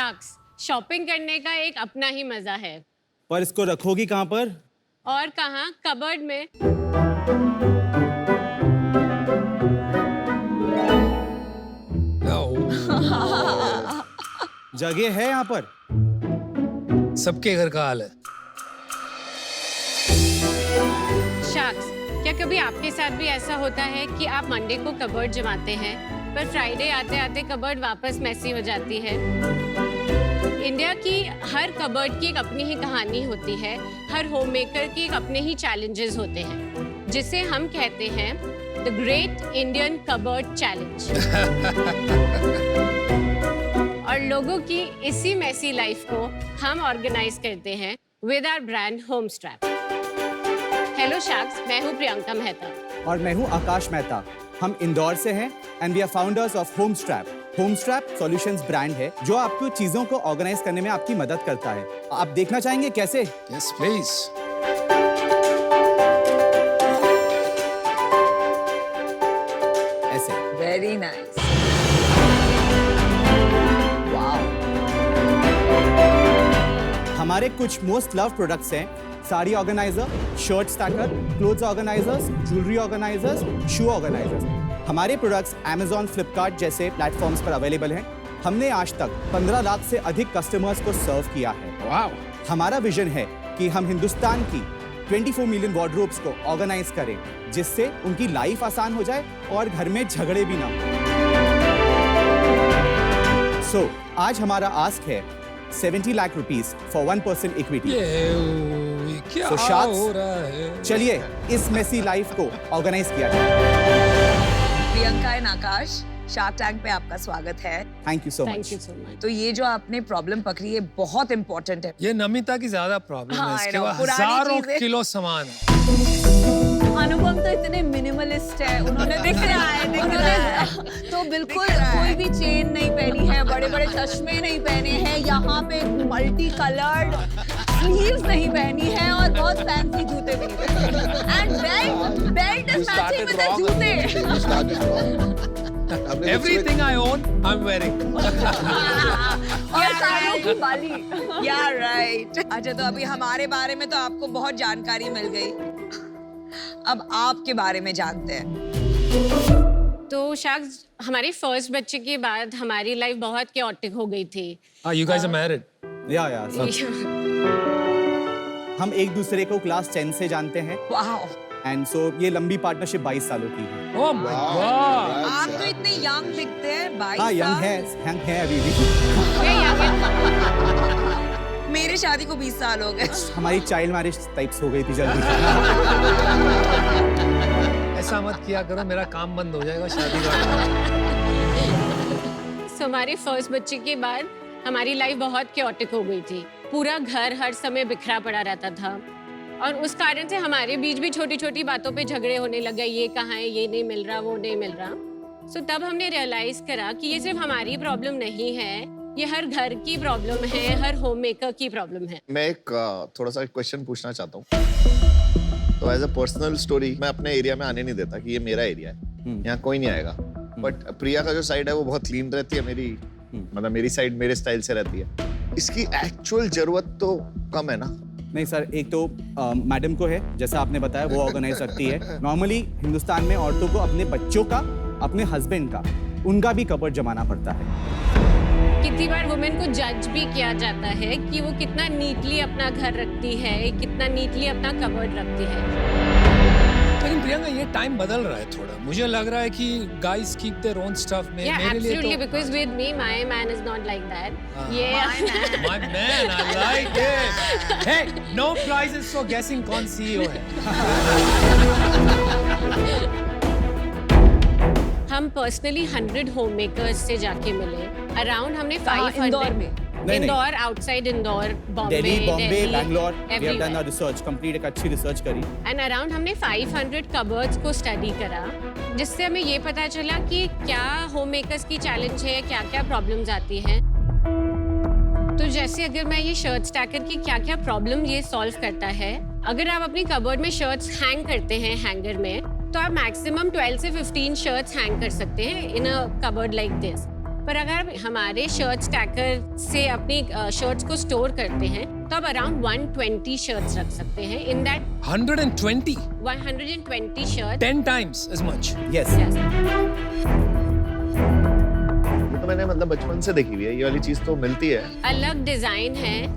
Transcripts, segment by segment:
Sharks, shopping करने का एक अपना ही मजा है। पर इसको रखोगी कहाँ पर? और कहाँ? कबर्ड में। जगह है यहाँ पर। सबके घर का हाल है। शार्क्स, क्या कभी आपके साथ भी ऐसा होता है कि आप मंडे को कबर्ड जमाते हैं पर फ्राइडे आते आते कबर्ड वापस मैसी हो जाती है? इंडिया की हर कबर्ड की एक अपनी ही कहानी होती है, हर होम मेकर की एक अपने ही चैलेंजेस होते हैं, जिसे हम कहते हैं the great Indian cupboard challenge. और लोगों की इसी मैसी लाइफ को हम ऑर्गेनाइज करते हैं with our brand Homestrap. Hello sharks, मैं हूँ प्रियंका मेहता। और मैं हूँ आकाश मेहता। हम इंदौर से हैं and we are founders of Homestrap. Homestrap solutions brand है जो आपको चीजों को ऑर्गेनाइज करने में आपकी मदद करता है। आप देखना चाहेंगे कैसे? Yes please. ऐसे। Very nice. वाओ। हमारे कुछ मोस्ट लव प्रोडक्ट्स हैं sari organiser, shirt stacker, clothes organisers, jewellery organisers, shoe organisers. हमारे प्रोडक्ट्स Amazon, Flipkart जैसे प्लेटफॉर्म्स पर अवेलेबल हैं। हमने आज तक 15 लाख से अधिक कस्टमर्स को सर्व किया है। वाओ। हमारा विजन है कि हम हिंदुस्तान की 24 मिलियन वार्डरोब्स को ऑर्गेनाइज करें, जिससे उनकी लाइफ आसान हो जाए और घर में झगड़े भी ना हो। सो आज हमारा आस्क है 70 लाख रुपीस फॉर 1% इक्विटी। ये क्या So, Sharks, हो रहा है? चलिए इस मेसी लाइफ को ऑर्गेनाइज किया जाए। Priyanka and Akash, shark tank पे आपका स्वागत है। Thank you so thank much. You so much. तो ये जो आपने प्रॉब्लम पकड़ी है बहुत इंपॉर्टेंट है। ये नमिता की ज्यादा प्रॉब्लम हाँ, है। I इसके know, बाद पुरानी हजारों चीजें। किलो सामान है। अनुपम तो इतने मिनिमलिस्ट है, उन्होंने दिख रहा है। तो बिल्कुल दिख रहा है। कोई भी चेन नहीं पहनी है, बड़े बड़े चश्मे नहीं पहने हैं, यहाँ पे मल्टी कलर्ड स्लीव्स नहीं पहनी है और बहुत फैंसी जूते भी नहीं पहने। And belt is matching with the जूते। Everything I own, I'm wearing. और कानों की बाली। या राइट। अच्छा, तो अभी हमारे बारे में तो आपको बहुत जानकारी मिल गई। अब आपके बारे में जानते हैं। तो शार्क्स, हमारे फर्स्ट बच्चे के बाद हमारी लाइफ बहुत कैओटिक हो गई थी। You guys are married? या हम एक दूसरे को क्लास 10 से जानते हैं वाओ। एंड सो ये लंबी पार्टनरशिप 22 सालों की है। Oh my God! आप तो इतने यंग दिखते हैं। 22 हाँ, यंग है अभी भी। मेरी शादी को 20 साल हो गए। हमारी चाइल्ड मैरिज टाइप्स हो गई थी जल्दी। ऐसा मत किया करो, मेरा काम बंद हो जाएगा शादी का। So, हमारे फर्स्ट बच्चे के बाद हमारी लाइफ बहुत कैओटिक हो गई थी। पूरा घर हर समय बिखरा पड़ा रहता था और उस कारण से हमारे बीच भी छोटी छोटी बातों पे झगड़े होने लग गए। ये कहाँ है, ये नहीं मिल रहा, वो नहीं मिल रहा। सो तब हमने रियलाइज करा कि ये सिर्फ हमारी प्रॉब्लम नहीं है, ये हर घर की प्रॉब्लम है, हर होम मेकर की प्रॉब्लम है। मैं एक थोड़ा सा क्वेश्चन पूछना चाहता हूँ। तो एज अ पर्सनल स्टोरी मैं अपने एरिया में आने नहीं देता कि ये मेरा एरिया है, यहाँ कोई नहीं आएगा। बट प्रिया का जो साइड है वो बहुत क्लीन रहती है, मेरी मतलब मेरी साइड मेरे स्टाइल से रहती है। इसकी एक्चुअल जरूरत तो कम है ना? नहीं सर, एक तो मैडम को है, जैसा आपने बताया, वो ऑर्गेनाइज रखती है। नॉर्मली हिंदुस्तान में औरतों को अपने बच्चों का, अपने हस्बैंड का, उनका भी कबर्ड जमाना पड़ता है। कितनी बार वुमेन को जज भी किया जाता है कि वो कितना नीटली अपना घर रखती है, कितना नीटली अपना कबर्ड रखती है। लेकिन प्रियंका, ये टाइम बदल रहा है थोड़ा। मुझे लग रहा है कि guys keep their own stuff में। Yeah, मेरे लिए absolutely, तो because with me, my man is not like that. My man, I like it. Hey, no prizes for guessing कौन CEO है। हम पर्सनली 100 होम मेकर्स से जाके मिले। अराउंड हमने 500 इंदौर में। Indore, outside Indore, Bombay, Delhi, Bombay, Bangalore, we have done everywhere. Our research, complete एक अच्छी रिसर्च करी। एंड अराउंड हमने 500 कबर्ड्स को स्टडी करा, जिससे हमें ये पता चला कि क्या होम मेकर्स की चैलेंज है, क्या क्या प्रॉब्लम्स आती हैं। तो जैसे अगर मैं ये शर्ट स्टैकर की क्या क्या प्रॉब्लम ये सॉल्व करता है, अगर आप अपनी कबर्ड में शर्ट्स हैंग करते हैं हैंगर में, तो आप मैक्सिमम 12 से 15 शर्ट्स हैंग कर सकते हैं इन अ कबर्ड लाइक दिस। पर अगर आप हमारे शर्ट स्टैकर से अपनी शर्ट्स को स्टोर करते हैं तो आप अराउंड 120 शर्ट्स रख सकते हैं in that 120, 120 shirt 10 times as much. Yes ये तो मैंने मतलब बचपन से देखी हुई है, ये वाली चीज तो मिलती है। अलग डिजाइन है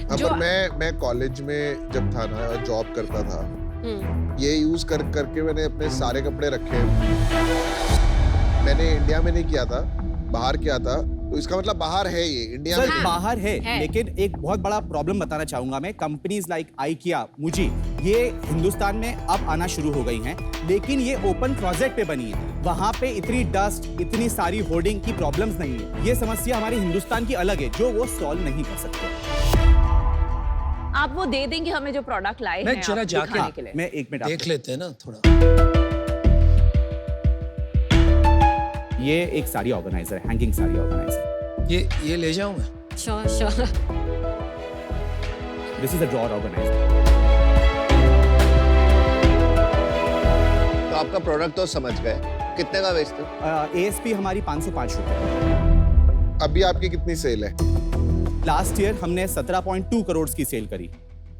हाँ, जो पर मैं कॉलेज में जब था ना, जॉब करता था, ये यूज करके मैंने अपने सारे कपड़े रखे। मैंने इंडिया में नहीं किया था, बाहर किया था, तो इसका मतलब बाहर है ये, इंडिया में सर नहीं। बाहर है, है। लेकिन एक बहुत बड़ा प्रॉब्लम बताना चाहूंगा मैं। कंपनीज लाइक आइकिया, मुजी, ये हिंदुस्तान में अब आना शुरू हो गई हैं, लेकिन ये ओपन प्रोजेक्ट पे बनी है। वहाँ पे इतनी डस्ट, इतनी सारी होर्डिंग की प्रॉब्लम्स नहीं है। ये समस्या हमारे हिंदुस्तान की अलग है, जो वो सॉल्व नहीं कर सकते। आप वो दे देंगे हमें जो प्रोडक्ट लाए मैं हैं जरा आप जाके- दिखाने के लिए। मैं एक मिनट देख लेते हैं ना थोड़ा। ये एक साड़ी ऑर्गेनाइजर है, हैंगिंग साड़ी ऑर्गेनाइजर। ये ले जाऊं मैं? Sure this is a drawer organiser. तो आपका प्रोडक्ट तो समझ गए, कितने का बेचते हो? ASP हमारी 505 रुपए। अभी आपकी कितनी सेल है? लास्ट ईयर हमने 17.2 करोड़ की सेल करी।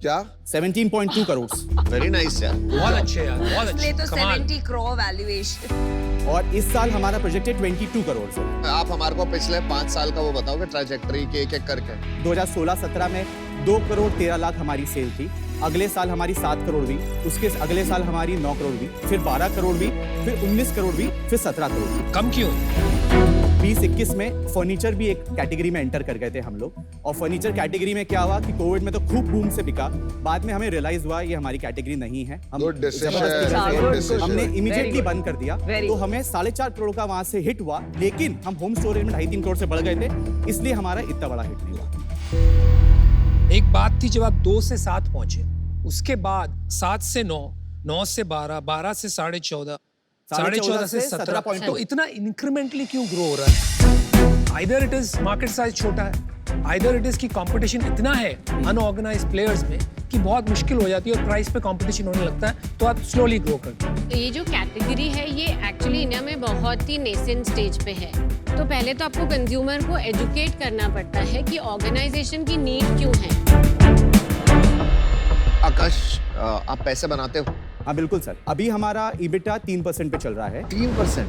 क्या? 17.2 करोड़। वेरी नाइस यार। बहुत अच्छे यार, बहुत इसलिए अच्छे, तो कमाल। 70 करोड़ वैल्यूएशन। और इस साल हमारा प्रोजेक्ट है 22 करोड़ से। आप हमारे को पिछले 5 साल का वो बताओगे ट्रैजेक्टरी के एक करके। 2016-17 में 2 करोड़ 13 लाख हमारी सेल थी। अगले साल हमारी 7 करोड़ हुई, उसके अगले साल हमारी 9 करोड़ हुई, फिर 12 करोड़ हुई, फिर 19 करोड़ हुई, फिर 17 करोड़ हुई। कम क्यों? 20-21 में फर्नीचर भी एक कैटेगरी में एंटर कर गए थे हम लोग। और फर्नीचर कैटेगरी में क्या हुआ कि कोविड में तो खूब बूम से बिका। बाद में हमें रियलाइज हुआ ये हमारी कैटेगरी नहीं है। हम Good decision, जबरदस्ती good करके decision. हमने Very इमीडिएटली good. बंद कर दिया। Very तो good. हमें 4.5 करोड़ का वहां से हिट हुआ, लेकिन हम होम स्टोरेज में 2.5-3 करोड़ से बढ़ गए थे, इसलिए हमारा इतना बड़ा हिट नहीं हुआ। एक बात थी जब आप 2 से 7 पहुंचे, उसके बाद 7 से 9, 9 से 12, 12 से 14.5, 14.5 से 17, 17.2। तो इतना इंक्रीमेंटली क्यों ग्रो हो रहा है? Either it is market size छोटा है, आइदर इट इज की कंपटीशन इतना है अनऑर्गेनाइज्ड प्लेयर्स में कि बहुत मुश्किल हो जाती है और प्राइस पे कंपटीशन होने लगता है, तो आप स्लोली ग्रो करते हैं। ये जो कैटेगरी है ये एक्चुअली इंडिया में बहुत ही नेसेंट स्टेज पे है। तो पहले तो आपको कंज्यूमर को एजुकेट करना पड़ता है कि ऑर्गेनाइजेशन की नीड क्यों है। आकाश, आप पैसे बनाते हो? हाँ बिल्कुल सर, अभी हमारा EBITDA 3% पे चल रहा है। 3%?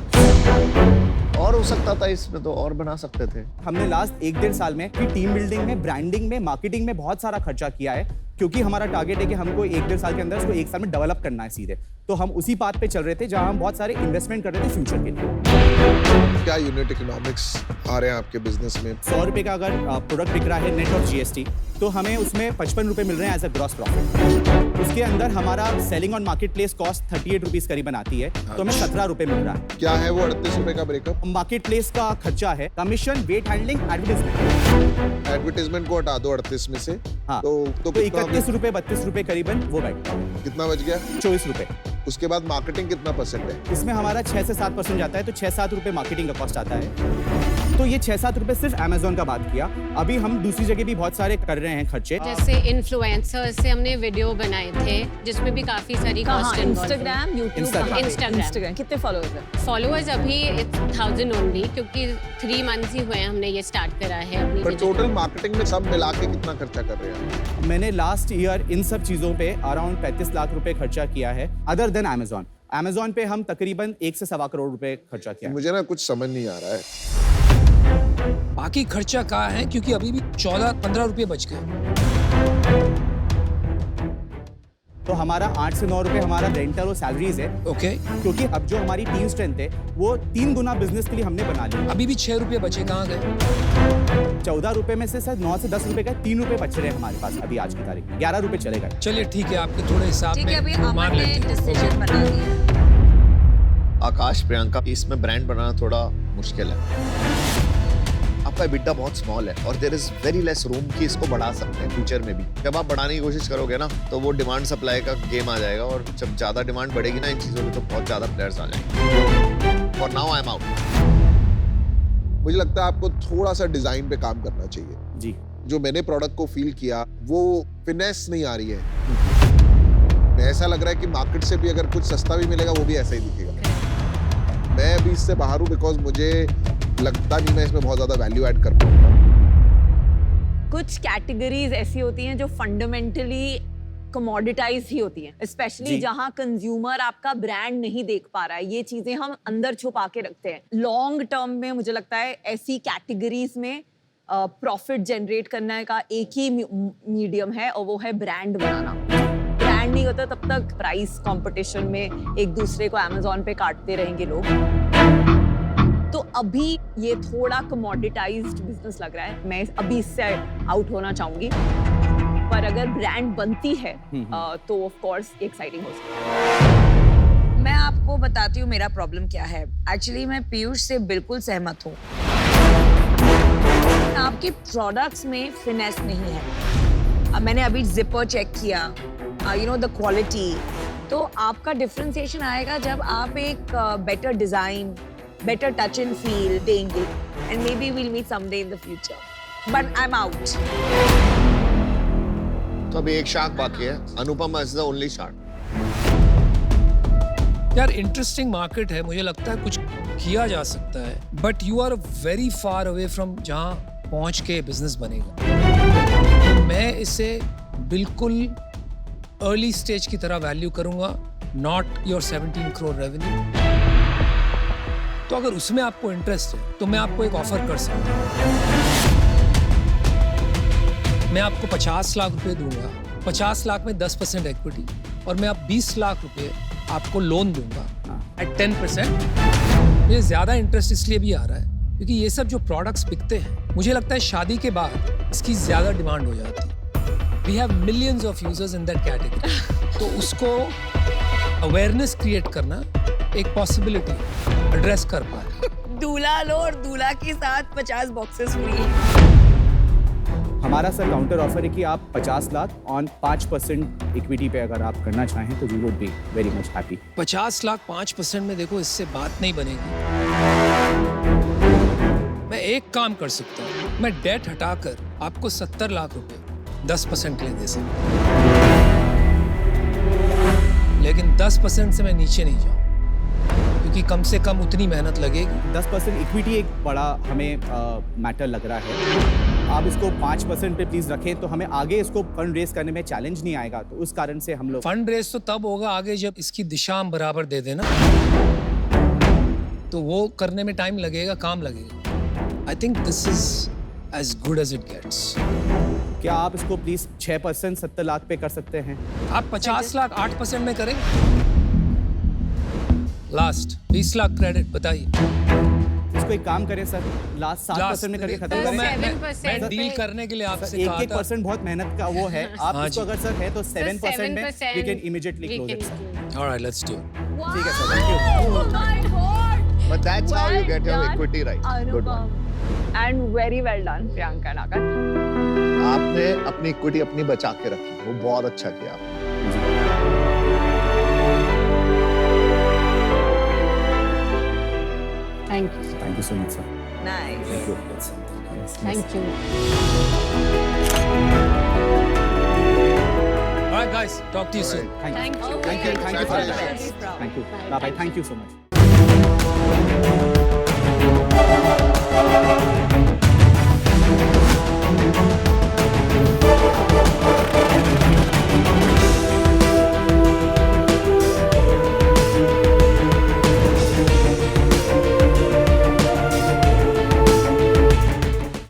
और हो सकता था इसमें, तो और बना सकते थे। हमने लास्ट 1-1.5 साल में टीम बिल्डिंग में, ब्रांडिंग में, मार्केटिंग में बहुत सारा खर्चा किया है, क्योंकि हमारा टारगेट है कि हमको 1-1.5 साल के अंदर उसको 1 साल में डेवलप करना है सीधे। तो हम उसी बात पे चल रहे थे जहां हम बहुत सारे इन्वेस्टमेंट कर रहे थे फ्यूचर के लिए। क्या यूनिट इकोनॉमिक्स आ रहे हैं आपके बिजनेस में? 100 रुपए का अगर प्रोडक्ट बिक रहा है नेट ऑफ GST, तो हमें उसमें 55 रुपए मिल रहे हैं एज अ ग्रॉस प्रॉफिट। उसके अंदर हमारा selling on market place cost 38 rupees करीब आती है, तो हमें 17 रुपए मिल रहा है। क्या है वो 38 रुपए का ब्रेकअप? मार्केट प्लेस का खर्चा है commission, wet handling, advertisement. Advertisement को हटा दो 38 में से, हाँ, तो तो कितना 31 रुपए 32 रुपए करीबन वो बैठता है। कितना बच गया? 24 रुपए। उसके बाद मार्केटिंग कितना % है? इसमें हमारा 6 से 7% जाता है, तो 6-7 रुपए मार्केटिंग का कॉस्ट आता है। तो ये 6-7 रुपए सिर्फ Amazon का बात किया। अभी हम दूसरी जगह भी बहुत सारे कर रहे हैं खर्चे। जैसे इन्फ्लुएंसर्स से हमने वीडियो बनाए थे जिसमें भी काफी सारी कहाँ? कॉस्ट इन्वॉल्व है। Instagram, YouTube, Instagram. Instagram. कितने फॉलोअर्स हैं? फॉलोअर्स अभी 1000 ओनली, क्योंकि 3 मंथ्स ही हुए हैं हमने ये स्टार्ट करा है अपनी पर digital- टोटल मार्केटिंग में सब मिला के कितना खर्चा कर रहे हैं? मैंने लास्ट ईयर इन सब चीजों पे अराउंड 35 लाख रुपए खर्चा किया है, अदर देन Amazon पे हम तकरीबन 1 से 1.25 करोड़ रुपए खर्चा किया है। मुझे ना कुछ समझ नहीं आ रहा है। बाकी खर्चा कहाँ है, क्योंकि अभी भी 14-15 रुपये बच गए। तो हमारा 8 से 9 रुपए हमारा रेंटल और सैलरीज है, ओके, क्योंकि अब जो हमारी टीम स्ट्रेंथ है वो 3 गुना बिजनेस के लिए हमने बना ली। अभी भी 6 रुपये बचे, कहाँ गए? 14 रुपए में से शायद 9 से 10 रुपए का 3 रुपए बच रहे हैं हमारे पास अभी आज की तारीख में। 11 रुपए चलेगा। चलिए ठीक है, आपके थोड़े हिसाब ठीक है, अभी में मान अमन ने लेते हैं। डिसीजन बना लिया। आकाश, प्रियंका, इसमें ब्रांड बनाना थोड़ा मुश्किल है। आपका EBITDA बहुत स्मॉल है और there is very less room कि इसको बढ़ा सकते हैं फ्यूचर में भी। जब आप बढ़ाने की कोशिश करोगे ना, तो वो डिमांड सप्लाई का गेम आ जाएगा, और जब ज्यादा डिमांड बढ़ेगी ना इन चीजों की, तो बहुत ज्यादा प्लेयर्स आ जाएंगे। For now I am out. मुझे लगता है आपको थोड़ा सा डिजाइन पे काम करना चाहिए। जी, जो मैंने प्रोडक्ट को फील किया वो फिनेस नहीं आ रही है। ऐसा लग रहा है कि मार्केट से भी अगर कुछ सस्ता भी मिलेगा वो भी ऐसा ही दिखेगा। मैं अभी इससे बाहर हूँ बिकॉज मुझे लगता नहीं मैं इसमें बहुत ज्यादा वैल्यू ऐड कर पाऊंगा। कुछ कैटेगरीज ऐसी होती हैं जो फंडामेंटली कमोडिटाइज ही होती हैं, स्पेशली जी। जहां कंज्यूमर आपका ब्रांड नहीं देख पा रहा है। ये चीजें हम अंदर छुपा के रखते हैं। लॉन्ग टर्म में मुझे लगता है ऐसी कैटेगरीज में प्रॉफिट जनरेट करने का एक ही मीडियम है और वो है ब्रांड बनाना। ब्रांड नहीं होता तब तक प्राइस कंपटीशन में एक दूसरे को अमेज़न पे काटते रहेंगे लोग। तो अभी ये थोड़ा कमोडिटाइज्ड बिजनेस लग रहा है। मैं अभी इससे आउट होना चाहूंगी, पर अगर ब्रांड बनती है तो ऑफ कोर्स एक्साइटिंग हो सकता है। मैं आपको बताती हूँ मेरा प्रॉब्लम क्या है। एक्चुअली मैं पीयूष से बिल्कुल सहमत हूँ। आपके प्रोडक्ट्स में फिनेस नहीं है। अब मैंने अभी जिपर चेक किया, यू नो द क्वालिटी। तो आपका डिफरेंशिएशन आएगा जब आप एक better design, better touch and feel देंगे, and maybe we'll meet someday in the future. But I'm out. तो अभी एक शार्क बाकी है, Anupama is the only shark. यार इंटरेस्टिंग मार्केट है, मुझे लगता है कुछ किया जा सकता है, but you are very far away from जहां पहुंच के बिजनेस बनेगा। मैं इसे बिल्कुल अर्ली स्टेज की तरह वैल्यू करूंगा, नॉट योर 17 करोड़ रेवेन्यू। तो अगर उसमें आपको इंटरेस्ट है तो मैं आपको एक ऑफर कर सकता हूँ। मैं आपको 50 लाख रुपए दूंगा, 50 लाख में 10% इक्विटी, और मैं आप 20 लाख रुपए आपको लोन दूंगा एट 10%। मुझे ज्यादा इंटरेस्ट इसलिए भी आ रहा है क्योंकि ये सब जो प्रोडक्ट्स बिकते हैं, मुझे लगता है शादी के बाद इसकी ज्यादा डिमांड हो जाती है। We have millions of users in that category. तो उसको अवेयरनेस क्रिएट करना एक पॉसिबिलिटी एड्रेस कर पाए। दूल्हा लो और दूल्हा के साथ 50 बॉक्सेस फ्री। हमारा सर काउंटर ऑफर है कि आप 50 लाख ऑन 5% इक्विटी पे अगर आप करना चाहें तो we would be very much happy. 50 lakh 5% में देखो, इससे बात नहीं बनेगी। मैं एक काम कर सकता हूँ, मैं डेट हटाकर आपको 70 लाख रुपए 10% के लिए दे सकता हूँ, लेकिन 10% से मैं नीचे नहीं जाऊँ क्योंकि कम से कम उतनी मेहनत लगेगी। 10% इक्विटी एक बड़ा हमें मैटर लग रहा है। आप इसको 5% पे प्लीज रखें तो हमें आगे इसको फंड रेज करने में चैलेंज नहीं आएगा। तो उस कारण से हम लोग फंड रेज तो तब होगा आगे जब इसकी दिशा हम बराबर दे देना, तो वो करने में टाइम लगेगा, काम लगेगा। I think this is as good as it gets. क्या आप इसको प्लीज 6% 70 लाख पे कर सकते हैं? आप 50 लाख 8% में करेंगे? लास्ट 20 लाख क्रेडिट बताइए। इसको एक काम करें सर, लास्ट 7% में करके खत्म देखो, करें। मैं डील करने के लिए आपसे कहा था। 1% बहुत मेहनत का वो है। आप हाँ इसको जी। अगर सर है तो 7% में 7% we can immediately close it, sir। All right, let's do it. ठीक है sir, thank you. Oh my God! But that's how you get your Well done, equity right. Good one. Anupam. And very well done, Priyanka Nagar. आपने अपनी equity अपनी बचा के रखी, वो बहुत अच्छा किया आपने। Thank you so much, sir। Nice. Thank you। Thank you. All right, guys, talk to you soon. Thank you। Thank you. Thank you for All the that। best. Thank you। Bye bye। Thank you so much।